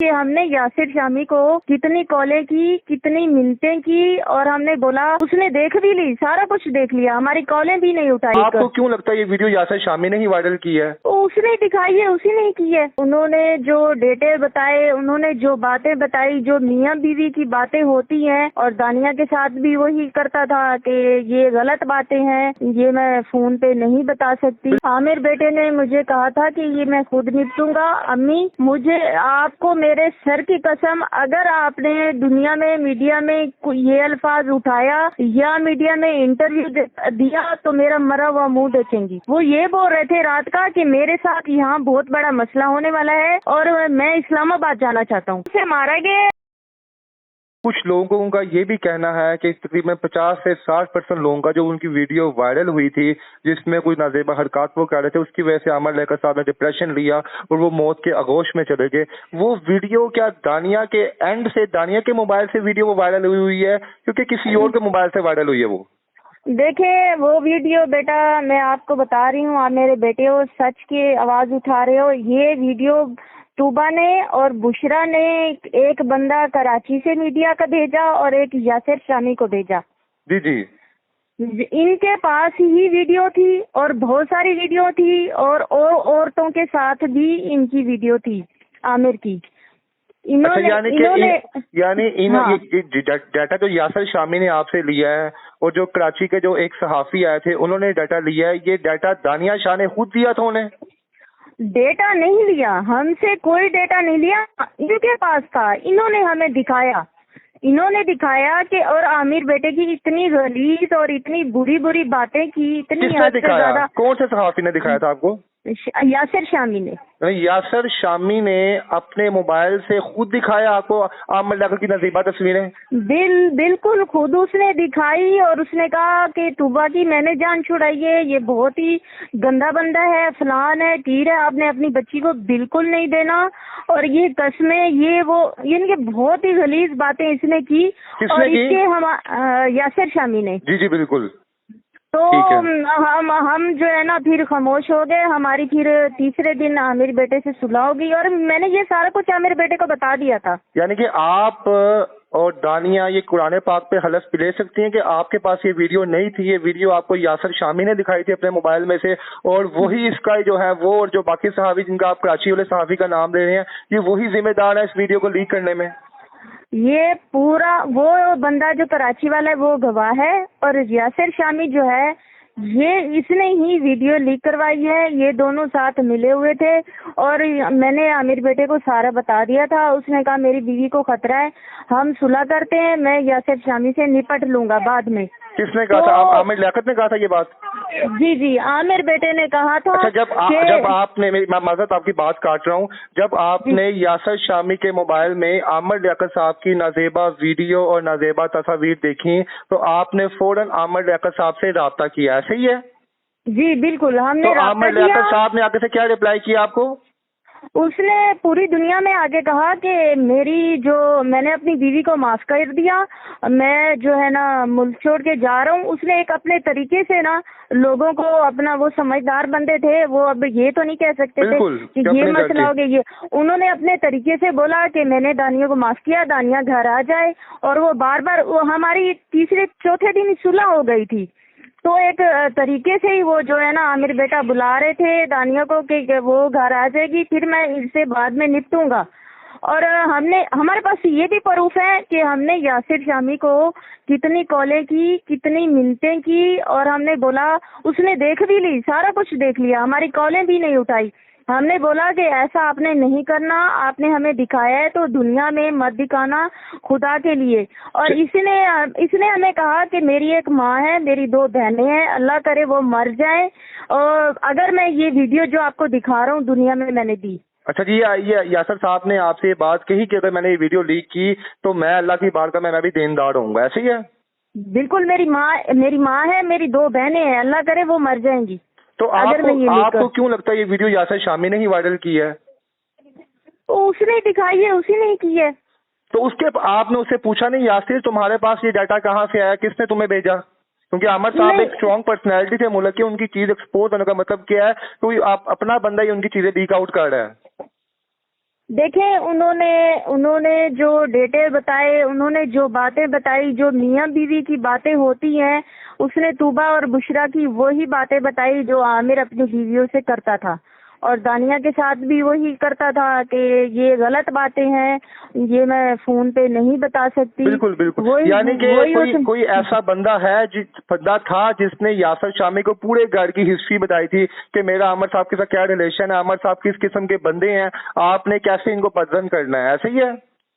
کہ ہم نے یاسر شامی کو کتنی کالیں کی، کتنی منتیں کی، اور ہم نے بولا اس نے دیکھ بھی لی، سارا کچھ دیکھ لیا، ہماری کالیں بھی نہیں اٹھائی۔ آپ کو کیوں لگتا ہے یہ ویڈیو یاسر شامی نے ہی وائرل کی ہے؟ اس نے دکھائی ہے، اسی نے کی ہے۔ انہوں نے جو ڈیٹے بتائے، انہوں نے جو باتیں بتائی، جو میاں بیوی کی باتیں ہوتی ہیں، اور دانیہ کے ساتھ بھی وہی کرتا تھا کہ یہ غلط باتیں ہیں، یہ میں فون پہ نہیں بتا سکتی۔ عامر بیٹے نے مجھے کہا تھا کہ یہ میں خود نپٹوں گا۔ امی مجھے آپ کو میرے سر کی قسم، اگر آپ نے دنیا میں میڈیا میں یہ الفاظ اٹھایا یا میڈیا میں انٹرویو دیا تو میرا مرا ہوا منہ دیکھیں گی۔ وہ یہ بول رہے تھے رات کا کہ میرے ساتھ یہاں بہت بڑا مسئلہ ہونے والا ہے اور میں اسلام آباد جانا چاہتا ہوں، اسے مارا گیا۔ کچھ لوگوں کا یہ بھی کہنا ہے کہ تقریباً 50 سے 60% لوگوں کا جو ان کی ویڈیو وائرل ہوئی تھی جس میں کوئی نازیبہ حرکات وہ کر رہے تھے، اس کی وجہ سے عامر لیاقت صاحب نے ڈپریشن لیا اور وہ موت کے آغوش میں چلے گئے۔ وہ ویڈیو کیا دانیہ کے اینڈ سے، دانیہ کے موبائل سے ویڈیو وہ وائرل ہوئی ہے کیونکہ کسی اور کے موبائل سے وائرل ہوئی ہے؟ وہ دیکھیں وہ ویڈیو، بیٹا میں آپ کو بتا رہی ہوں، آپ میرے بیٹے ہو، سچ کی آواز اٹھا رہے ہو۔ یہ ویڈیو طوبہ نے اور بشرا نے، ایک بندہ کراچی سے میڈیا کا بھیجا اور ایک یاسر شامی کو بھیجا۔ جی جی، ان کے پاس ہی ویڈیو تھی اور بہت ساری ویڈیو تھی، اور عورتوں کے ساتھ بھی ان کی ویڈیو تھی عامر کی۔ ڈیٹا جو یاسر شامی نے آپ سے لیا ہے اور جو کراچی کے جو ایک صحافی آئے تھے انہوں نے ڈیٹا لیا ہے، یہ ڈیٹا دانیہ شاہ نے خود دیا تھا انہیں؟ ڈیٹا نہیں لیا، ہم سے کوئی ڈیٹا نہیں لیا، ان کے پاس تھا، انہوں نے ہمیں دکھایا۔ انہوں نے دکھایا کہ اور عامر بیٹے کی اتنی غلیظ اور اتنی بری بری باتیں کی، اتنی کس نے دکھایا؟ کون سے صحافی نے دکھایا تھا آپ کو؟ یاسر شامی نے۔ یاسر شامی نے اپنے موبائل سے خود دکھایا آپ کو عامر لیاقت کی نازیبہ تصویریں؟ بالکل خود اس نے دکھائی، اور اس نے کہا کہ طوبہ کی میں نے جان چھڑائی ہے، یہ بہت ہی گندا بندہ ہے، فلان ہے، ٹیر ہے، آپ نے اپنی بچی کو بالکل نہیں دینا، اور یہ قسمیں، یہ وہ، ان کے بہت ہی غلیظ باتیں اس نے کی۔ اور اس کے یاسر شامی نے۔ جی جی بالکل۔ تو ہم جو ہے نا پھر خاموش ہو گئے، ہماری پھر تیسرے دن عامر بیٹے سے صلح ہو گئی، اور میں نے یہ سارا کچھ عامر بیٹے کو بتا دیا تھا۔ یعنی کہ آپ اور دانیہ یہ قرآن پاک پہ حلف لے سکتی ہیں کہ آپ کے پاس یہ ویڈیو نہیں تھی، یہ ویڈیو آپ کو یاسر شامی نے دکھائی تھی اپنے موبائل میں سے، اور وہی اس کا جو ہے وہ، اور جو باقی صحافی جن کا آپ کراچی والے صحافی کا نام لے رہے ہیں، یہ وہی ذمہ دار ہے اس ویڈیو کو لیک کرنے میں؟ یہ پورا وہ بندہ جو کراچی والا ہے وہ گواہ ہے، اور یاسر شامی جو ہے یہ اس نے ہی ویڈیو لیک کروائی ہے، یہ دونوں ساتھ ملے ہوئے تھے، اور میں نے عامر بیٹے کو سارا بتا دیا تھا۔ اس نے کہا میری بیوی کو خطرہ ہے، ہم صلح کرتے ہیں، میں یاسر شامی سے نپٹ لوں گا بعد میں۔ کس نے کہا تھا؟ عامر لیاقت نے کہا تھا یہ بات؟ جی عامر بیٹے نے کہا تھا۔ اچھا، جب آپ نے، میں معذرت آپ کی بات کاٹ رہا ہوں، جب آپ نے یاسر شامی کے موبائل میں عامر لیاقت صاحب کی نازیبہ ویڈیو اور نازیبہ تصاویر دیکھی تو آپ نے فوراً عامر لیاقت صاحب سے رابطہ کیا، ایسے ہی ہے؟ جی بالکل، ہم نے رابطہ کیا۔ عامر لیاقت صاحب نے آگے سے کیا رپلائی کیا آپ کو؟ اس نے پوری دنیا میں آگے کہا کہ میں نے اپنی بیوی کو معاف کر دیا، میں جو ہے نا ملک چھوڑ کے جا رہا ہوں۔ اس نے ایک اپنے طریقے سے نا لوگوں کو اپنا، وہ سمجھدار بندے تھے، وہ اب یہ تو نہیں کہہ سکتے تھے کہ یہ مسئلہ ہو گیا، یہ انہوں نے اپنے طریقے سے بولا کہ میں نے دانیہ کو معاف کیا، دانیہ گھر آ جائے، اور وہ بار بار ہماری تیسرے چوتھے دن صلح ہو گئی تھی۔ تو ایک طریقے سے ہی وہ جو ہے نا عامر بیٹا بلا رہے تھے دانیہ کو کہ وہ گھر آ جائے گی، پھر میں اس سے بعد میں نپٹوں گا۔ اور ہمارے پاس یہ بھی پروف ہے کہ ہم نے یاسر شامی کو کتنی کالیں کی، کتنی منتیں کی، اور ہم نے بولا اس نے دیکھ بھی لی، سارا کچھ دیکھ لیا، ہماری کالیں بھی نہیں اٹھائی۔ ہم نے بولا کہ ایسا آپ نے نہیں کرنا، آپ نے ہمیں دکھایا ہے تو دنیا میں مت دکھانا خدا کے لیے۔ اور اس نے ہمیں کہا کہ میری ایک ماں ہے، میری 2 بہنیں ہیں، اللہ کرے وہ مر جائیں، اور اگر میں یہ ویڈیو جو آپ کو دکھا رہا ہوں دنیا میں نے دی۔ اچھا جی، یہ یاسر صاحب نے آپ سے یہ بات کہی کہ اگر میں نے یہ ویڈیو لیک کی تو میں اللہ کی بارگاہ میں بھی دیندار ہوں گا، ایسے ہی ہے؟ بالکل، میری ماں ہے، میری 2 بہنیں ہیں، اللہ کرے وہ مر جائیں گی۔ تو آپ کو کیوں لگتا ہے یہ ویڈیو یاسر شامی نے ہی وائرل کی ہے؟ اس نے دکھائی ہے، اسی نے کی ہے۔ تو آپ نے اس سے پوچھا نہیں یاسر تمہارے پاس یہ ڈیٹا کہاں سے آیا، کس نے تمہیں بھیجا؟ کیونکہ عامر صاحب ایک اسٹرانگ پرسنالٹی تھے ملک کے، ان کی چیز ایکسپوز ہونے کا مطلب کیا ہے؟ کوئی آپ اپنا بندہ ہی ان کی چیزیں لیک آؤٹ کر رہا ہے۔ دیکھیں انہوں نے جو ڈیٹے بتائے، انہوں نے جو باتیں بتائی، جو میاں بیوی کی باتیں ہوتی ہیں، اس نے طوبہ اور بشرا کی وہی باتیں بتائی جو عامر اپنی بیویوں سے کرتا تھا، اور دانیہ کے ساتھ بھی وہی کرتا تھا کہ یہ غلط باتیں ہیں، یہ میں فون پہ نہیں بتا سکتی۔ بالکل بالکل، یعنی کہ کوئی ایسا بندہ تھا جس نے یاسر شامی کو پورے گھر کی ہسٹری بتائی تھی کہ میرا عامر صاحب کے ساتھ کیا ریلیشن ہے، عامر صاحب کس قسم کے بندے ہیں، آپ نے کیسے ان کو پسند کرنا ہے، ایسے ہی ہے؟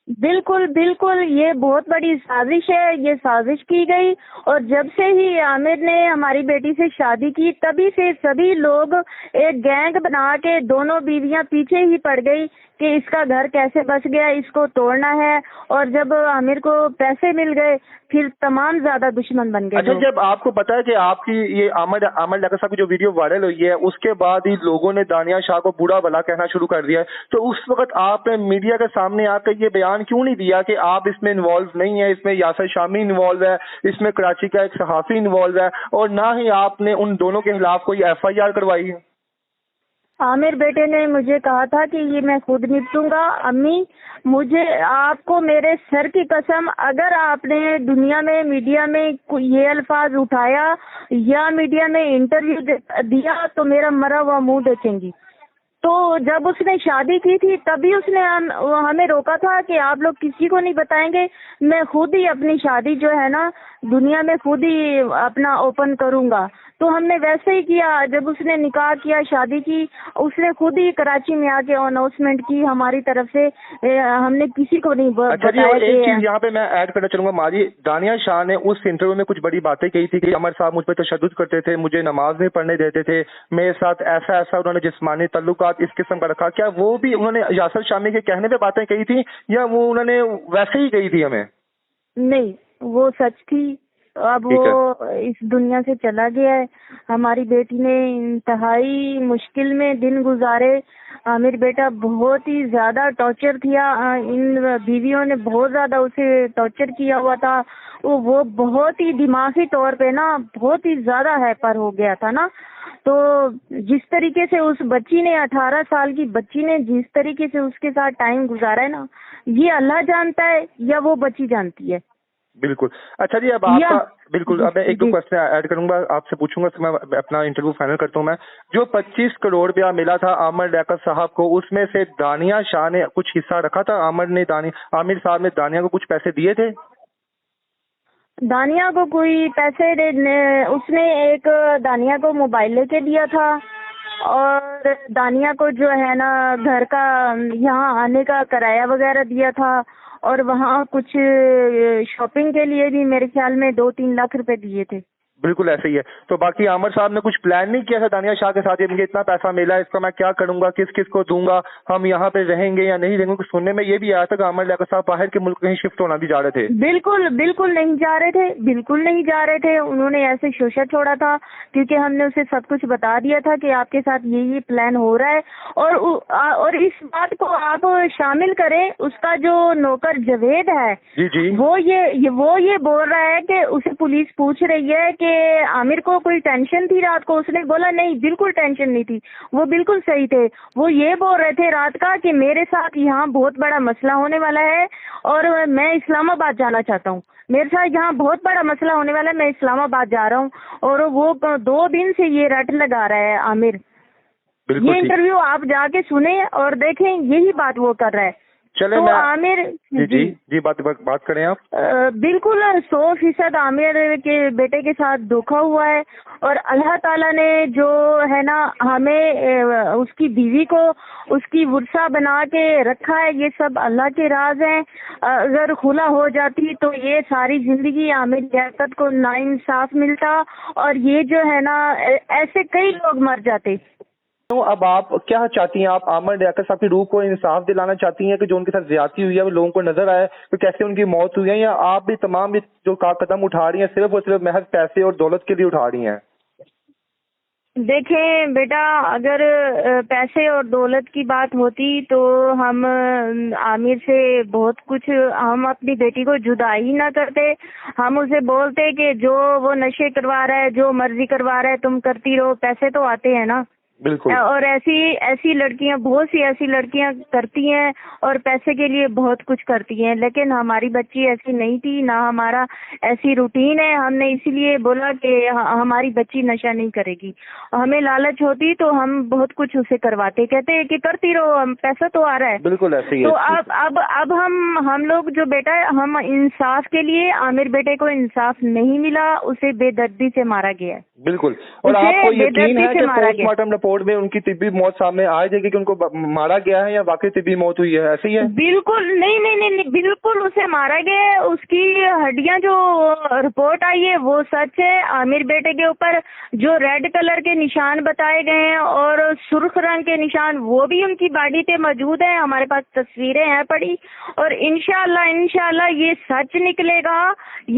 بالکل بالکل، یہ بہت بڑی سازش ہے، یہ سازش کی گئی، اور جب سے ہی عامر نے ہماری بیٹی سے شادی کی تبھی سے سبھی لوگ ایک گینگ بنا کے دونوں بیویاں پیچھے ہی پڑ گئی کہ اس کا گھر کیسے بچ گیا، اس کو توڑنا ہے، اور جب عامر کو پیسے مل گئے پھر تمام زیادہ دشمن بن گئے۔ اچھا، جب آپ کو پتا ہے کہ آپ کی یہ عامر لیاقت صاحب کی جو ویڈیو وائرل ہوئی ہے اس کے بعد ہی لوگوں نے دانیہ شاہ کو برا بھلا کہنا شروع کر دیا ہے، تو اس وقت آپ نے میڈیا کے سامنے آ کر یہ بیان کیوں نہیں دیا کہ آپ اس میں انوالو نہیں ہے، اس میں یاسر شامی انوالو ہے، اس میں کراچی کا ایک صحافی انوالو ہے، اور نہ ہی آپ نے ان دونوں کے خلاف کوئی FIR کروائی ہے؟ عامر بیٹے نے مجھے کہا تھا کہ یہ میں خود نپٹوں گا، امی مجھے آپ کو میرے سر کی قسم، اگر آپ نے دنیا میں میڈیا میں یہ الفاظ اٹھایا یا میڈیا میں انٹرویو دیا تو میرا مرا ہوا منہ دیکھیں گی۔ تو جب اس نے شادی کی تھی تبھی اس نے ہمیں روکا تھا کہ آپ لوگ کسی کو نہیں بتائیں گے، میں خود ہی اپنی شادی جو ہے نا دنیا میں خود ہی اپنا اوپن کروں گا، تو ہم نے ویسے ہی کیا۔ جب اس نے نکاح کیا، شادی کی، اس نے خود ہی کراچی میں آ کے اناؤنسمنٹ کی ہماری طرف سے، ہم نے کسی کو نہیں بتایا۔ ایک چیز یہاں پہ میں ایڈ کرنا چاہوں گا ماجی، دانیہ شاہ نے اس انٹرویو میں کچھ بڑی باتیں کہی تھی کہ عامر صاحب مجھ پہ تشدد کرتے تھے، مجھے نماز نہیں پڑھنے دیتے تھے، میرے ساتھ ایسا انہوں نے جسمانی تعلقات اس قسم کا رکھا۔ کیا وہ بھی انہوں نے یاسر شامی کے کہنے پہ باتیں کہی تھی یا وہ انہوں نے ویسے ہی کہی تھی ہمیں؟ نہیں، وہ سچ تھی۔ اب وہ اس دنیا سے چلا گیا ہے۔ ہماری بیٹی نے انتہائی مشکل میں دن گزارے، عامر بیٹا بہت ہی زیادہ ٹارچر کیا، ان بیویوں نے بہت زیادہ اسے ٹارچر کیا ہوا تھا، وہ بہت ہی دماغی طور پہ نا بہت ہی زیادہ ہائپر ہو گیا تھا نا۔ تو جس طریقے سے اس بچی نے 18 سال کی بچی نے جس طریقے سے اس کے ساتھ ٹائم گزارا ہے نا، یہ اللہ جانتا ہے یا وہ بچی جانتی ہے۔ بالکل۔ اچھا جی، اب آپ کا بالکل، اب میں ایک دو کوشچن ایڈ کروں گا، آپ سے پوچھوں گا، تو میں اپنا انٹرویو فائنل کرتا ہوں۔ میں جو 25 کروڑ روپیہ ملا تھا عامر لیاقت صاحب کو، اس میں سے دانیہ شاہ نے کچھ حصہ رکھا تھا؟ عامر صاحب نے دانیہ کو کچھ پیسے دیے تھے؟ دانیہ کو کوئی پیسے اس نے ایک دانیہ کو موبائل لے کے دیا تھا، اور دانیہ کو جو ہے نا گھر کا یہاں آنے کا کرایہ وغیرہ دیا تھا، اور وہاں کچھ شاپنگ کے لیے بھی میرے خیال میں 2-3 لاکھ روپے دیے تھے۔ بالکل ایسے ہی ہے۔ تو باقی عامر صاحب نے کچھ پلان نہیں کیا تھا دانیہ شاہ کے ساتھ، یہ مجھے اتنا پیسہ ملا، اس کا میں کیا کروں گا، کس کس کو دوں گا، ہم یہاں پہ رہیں گے یا نہیں رہیں گے؟ سننے میں یہ بھی آیا تھا کہ عامر لیاقت صاحب باہر کے ملک کہیں شفٹ ہونا بھی جا رہے تھے۔ بالکل بالکل نہیں جا رہے تھے، بالکل نہیں جا رہے تھے، انہوں نے ایسے شوشہ چھوڑا تھا، کیونکہ ہم نے اسے سب کچھ بتا دیا تھا کہ آپ کے ساتھ یہ پلان ہو رہا ہے، اور اس بات کو آپ شامل کریں، اس کا جو نوکر جاوید ہے جی وہ یہ بول رہا ہے کہ اسے پولیس پوچھ رہی ہے کہ عامر کو کوئی ٹینشن تھی رات کو، اس نے بولا نہیں، بالکل ٹینشن نہیں تھی، وہ بالکل صحیح تھے۔ وہ یہ بول رہے تھے رات کا کہ میرے ساتھ یہاں بہت بڑا مسئلہ ہونے والا ہے اور میں اسلام آباد جانا چاہتا ہوں، میرے ساتھ یہاں بہت بڑا مسئلہ ہونے والا ہے، میں اسلام آباد جا رہا ہوں، اور وہ 2 دن سے یہ رٹ لگا رہا ہے عامر۔ یہ انٹرویو آپ جا کے سنیں اور دیکھیں، یہی بات وہ کر رہا ہے۔ چلے تو عامر جی بات کریں آپ۔ بالکل 100% عامر کے بیٹے کے ساتھ دھوکا ہوا ہے، اور اللہ تعالیٰ نے جو ہے نا ہمیں اس کی بیوی کو اس کی ورثہ بنا کے رکھا ہے، یہ سب اللہ کے راز ہیں۔ اگر خلا ہو جاتی تو یہ ساری زندگی عامر لیاقت کو ناانصاف ملتا، اور یہ جو ہے نا ایسے کئی لوگ مر جاتے۔ تو اب آپ کیا چاہتی ہیں؟ آپ عامر لیاقت صاحب کی روح کو انصاف دلانا چاہتی ہیں کہ جو ان کے ساتھ زیادتی ہوئی ہے وہ لوگوں کو نظر آئے کہ کیسے ان کی موت ہوئی ہے، یا آپ بھی تمام جو قدم اٹھا رہی ہیں صرف اور صرف محض پیسے اور دولت کے لیے اٹھا رہی ہیں؟ دیکھیں بیٹا، اگر پیسے اور دولت کی بات ہوتی تو ہم عامر سے بہت کچھ، ہم اپنی بیٹی کو جدا ہی نہ کرتے، ہم اسے بولتے کہ جو وہ نشے کروا رہا ہے، جو مرضی کروا رہا ہے تم کرتی رہو، پیسے تو آتے ہیں نا۔ بالکل. اور ایسی لڑکیاں، بہت سی ایسی لڑکیاں کرتی ہیں اور پیسے کے لیے بہت کچھ کرتی ہیں، لیکن ہماری بچی ایسی نہیں تھی، نہ ہمارا ایسی روٹین ہے. ہم نے اسی لیے بولا کہ ہماری بچی نشہ نہیں کرے گی. ہمیں لالچ ہوتی تو ہم بہت کچھ اسے کرواتے، کہتے ہیں کہ کرتی رہو، پیسہ تو آ رہا ہے. بالکل ایسے ہی تو ہے. اب ہم لوگ جو بیٹا ہم انصاف کے لیے، عامر بیٹے کو انصاف نہیں ملا، اسے بے دردی سے مارا گیا ہے. بالکل. اور آپ کو یقین ہے کہ پوسٹ مارٹم رپورٹ میں ان کی طبی موت سامنے آ جائے گی کہ ان کو مارا گیا ہے یا واقعی طبی موت ہوئی ہے؟ ایسے ہی ہے. بالکل نہیں، بالکل اسے مارا گیا ہے. اس کی ہڈیاں جو رپورٹ آئی ہے وہ سچ ہے. عامر بیٹے کے اوپر جو ریڈ کلر کے نشان بتائے گئے ہیں اور سرخ رنگ کے نشان، وہ بھی ان کی باڈی پہ موجود ہیں. ہمارے پاس تصویریں ہیں پڑی، اور انشاءاللہ یہ سچ نکلے گا.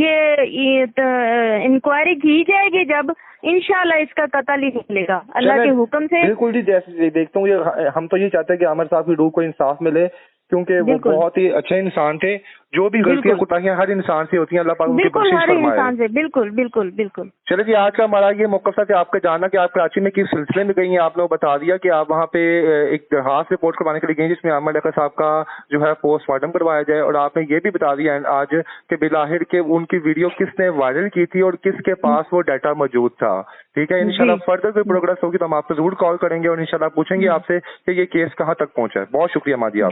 یہ انکوائری کی جائے گی جب، انشاءاللہ اس کا قتل ہی نکلے گا اللہ کے حکم سے. بالکل جی. جیسے دیکھتا ہوں ہم تو یہ چاہتے ہیں کہ عامر صاحب کی روح کو انصاف ملے، کیونکہ وہ بہت ہی اچھے انسان تھے. جو بھی غلطیاں کوتاہیاں ہر انسان سے ہوتی ہیں، اللہ پاک ان کی بخشش فرمائے. بالکل. چلے جی، آج کا ہمارا یہ موقف تھا کہ آپ کا جاننا کہ آپ کراچی میں کس سلسلے میں گئی ہیں. آپ نے بتا دیا کہ آپ وہاں پہ ایک درخواست رپورٹ کروانے کے لیے گئی جس میں عامر لیاقت صاحب کا جو ہے پوسٹ مارٹم کروایا جائے، اور آپ نے یہ بھی بتا دیا آج کہ بالآخر کہ ان کی ویڈیو کس نے وائرل کی تھی اور کس کے پاس وہ ڈیٹا موجود تھا. ٹھیک ہے، انشاءاللہ فردر کوئی پروگرس ہوگی تو ہم آپ سے ضرور کال کریں گے اور انشاءاللہ پوچھیں گے آپ سے کہ یہ کیس کہاں تک پہنچا ہے. بہت شکریہ مادی آپ.